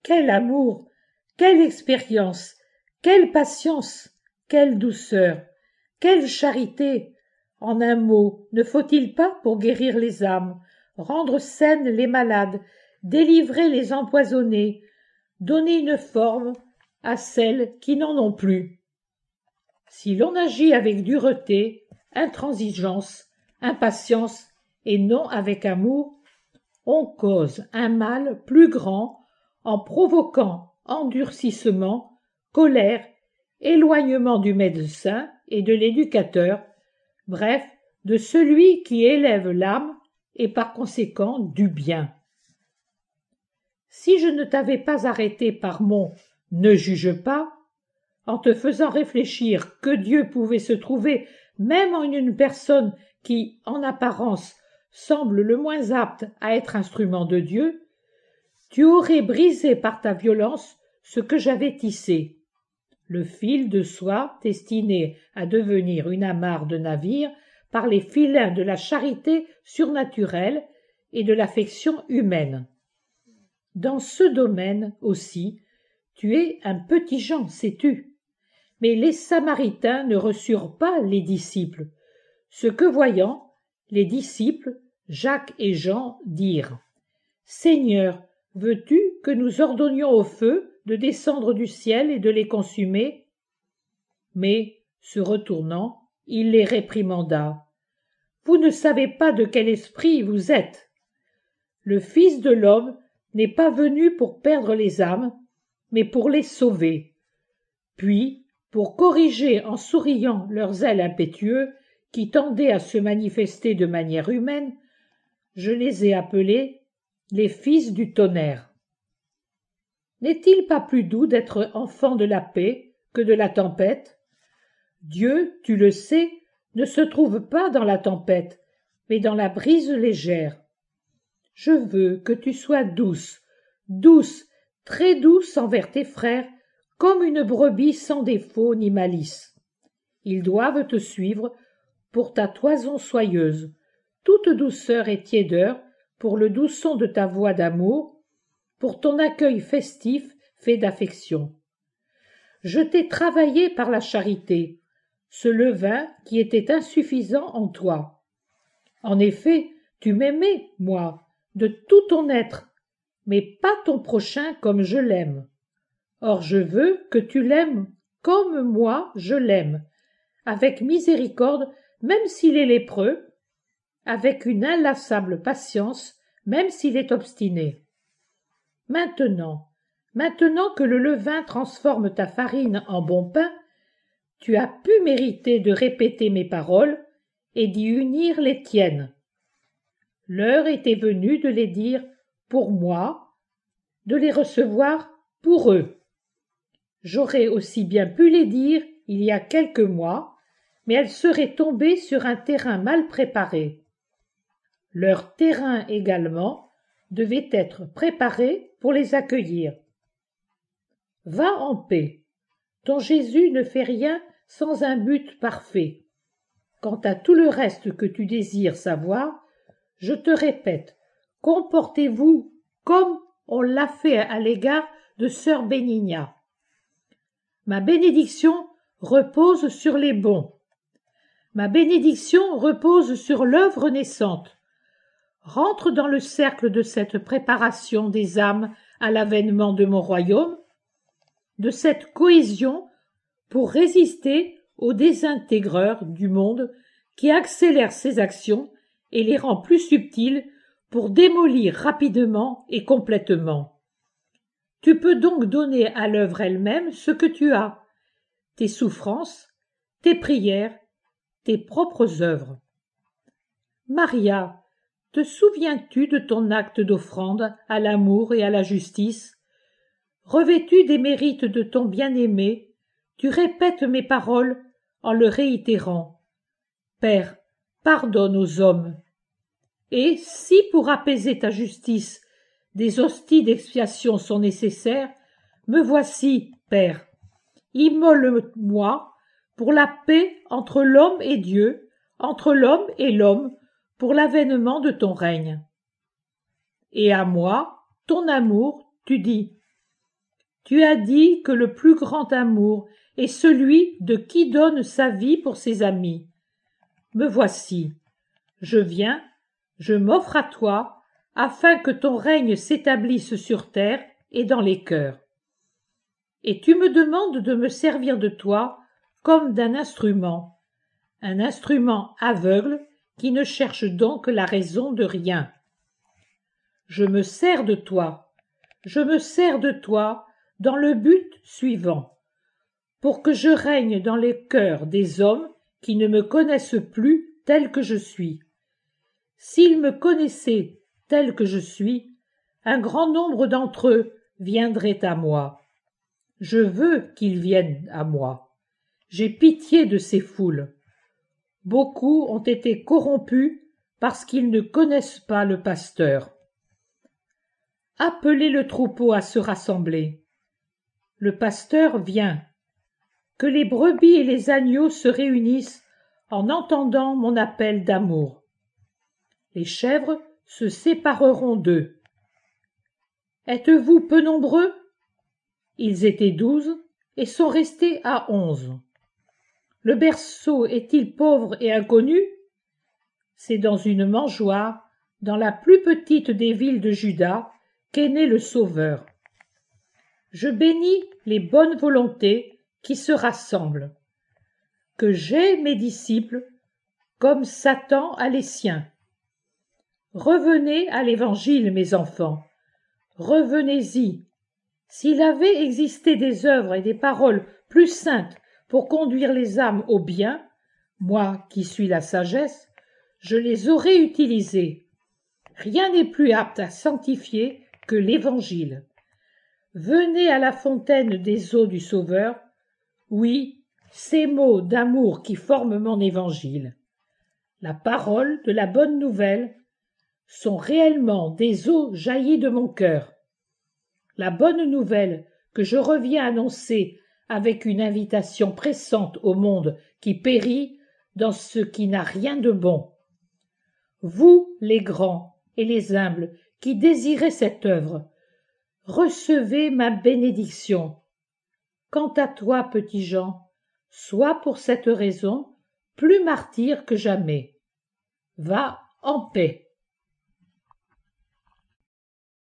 Quel amour, quelle expérience, quelle patience, quelle douceur, quelle charité! En un mot, ne faut-il pas, pour guérir les âmes, rendre saines les malades, délivrer les empoisonnés, donner une forme à celles qui n'en ont plus? Si l'on agit avec dureté, intransigeance, impatience et non avec amour, on cause un mal plus grand en provoquant endurcissement, colère, éloignement du médecin et de l'éducateur, bref, de celui qui élève l'âme et par conséquent du bien. Si je ne t'avais pas arrêté par mon « ne juge pas », en te faisant réfléchir que Dieu pouvait se trouver même en une personne qui, en apparence, semble le moins apte à être instrument de Dieu, tu aurais brisé par ta violence ce que j'avais tissé, le fil de soie destiné à devenir une amarre de navire par les filins de la charité surnaturelle et de l'affection humaine. Dans ce domaine aussi, tu es un petit Jean, sais-tu. Mais les Samaritains ne reçurent pas les disciples, ce que voyant, les disciples, Jacques et Jean, dirent « Seigneur, veux-tu que nous ordonnions au feu de descendre du ciel et de les consumer ?» Mais, se retournant, il les réprimanda. « Vous ne savez pas de quel esprit vous êtes. Le Fils de l'homme n'est pas venu pour perdre les âmes, mais pour les sauver. » Puis, pour corriger en souriant leurs zèle impétueux qui tendaient à se manifester de manière humaine, je les ai appelés les fils du tonnerre. N'est-il pas plus doux d'être enfant de la paix que de la tempête? Dieu, tu le sais, ne se trouve pas dans la tempête, mais dans la brise légère. Je veux que tu sois douce, douce, très douce envers tes frères, comme une brebis sans défaut ni malice. Ils doivent te suivre pour ta toison soyeuse, toute douceur et tiédeur pour le doux son de ta voix d'amour, pour ton accueil festif fait d'affection. Je t'ai travaillé par la charité, ce levain qui était insuffisant en toi. En effet, tu m'aimais, moi, de tout ton être, mais pas ton prochain comme je l'aime. Or je veux que tu l'aimes comme moi je l'aime, avec miséricorde même s'il est lépreux, avec une inlassable patience même s'il est obstiné. Maintenant que le levain transforme ta farine en bon pain, tu as pu mériter de répéter mes paroles et d'y unir les tiennes. L'heure était venue de les dire pour moi, de les recevoir pour eux. J'aurais aussi bien pu les dire il y a quelques mois, mais elles seraient tombées sur un terrain mal préparé. Leur terrain également devait être préparé pour les accueillir. Va en paix. Ton Jésus ne fait rien sans un but parfait. Quant à tout le reste que tu désires savoir, je te répète, comportez-vous comme on l'a fait à l'égard de sœur Bénignat. Ma bénédiction repose sur les bons. Ma bénédiction repose sur l'œuvre naissante. Rentre dans le cercle de cette préparation des âmes à l'avènement de mon royaume, de cette cohésion pour résister aux désintégreurs du monde qui accélèrent ses actions et les rend plus subtiles pour démolir rapidement et complètement. Tu peux donc donner à l'œuvre elle-même ce que tu as, tes souffrances, tes prières, tes propres œuvres. Maria, te souviens-tu de ton acte d'offrande à l'amour et à la justice? Revêtu des mérites de ton bien-aimé, tu répètes mes paroles en le réitérant. Père, pardonne aux hommes. Et si pour apaiser ta justice, des hosties d'expiation sont nécessaires, me voici, Père. Immole-moi pour la paix entre l'homme et Dieu, entre l'homme et l'homme, pour l'avènement de ton règne. Et à moi, ton amour, tu dis, Tu as dit que le plus grand amour est celui de qui donne sa vie pour ses amis. Me voici. Je viens, je m'offre à toi, afin que ton règne s'établisse sur terre et dans les cœurs. Et tu me demandes de me servir de toi comme d'un instrument, un instrument aveugle qui ne cherche donc la raison de rien. Je me sers de toi dans le but suivant, pour que je règne dans les cœurs des hommes qui ne me connaissent plus tel que je suis. S'ils me connaissaient tel que je suis, un grand nombre d'entre eux viendraient à moi. Je veux qu'ils viennent à moi. J'ai pitié de ces foules. Beaucoup ont été corrompus parce qu'ils ne connaissent pas le pasteur. Appelez le troupeau à se rassembler. Le pasteur vient. Que les brebis et les agneaux se réunissent en entendant mon appel d'amour. Les chèvres se sépareront d'eux. Êtes-vous peu nombreux? Ils étaient 12 et sont restés à 11. Le berceau est-il pauvre et inconnu? C'est dans une mangeoire, dans la plus petite des villes de Juda, qu'est né le Sauveur. Je bénis les bonnes volontés qui se rassemblent. Que j'aie mes disciples comme Satan a les siens. Revenez à l'Évangile, mes enfants. Revenez-y. S'il avait existé des œuvres et des paroles plus saintes pour conduire les âmes au bien, moi qui suis la sagesse, je les aurais utilisées. Rien n'est plus apte à sanctifier que l'Évangile. Venez à la fontaine des eaux du Sauveur. Oui, ces mots d'amour qui forment mon Évangile. La parole de la bonne nouvelle sont réellement des eaux jaillies de mon cœur. La bonne nouvelle que je reviens annoncer avec une invitation pressante au monde qui périt dans ce qui n'a rien de bon. Vous, les grands et les humbles, qui désirez cette œuvre, recevez ma bénédiction. Quant à toi, petit Jean, sois pour cette raison plus martyr que jamais. Va en paix.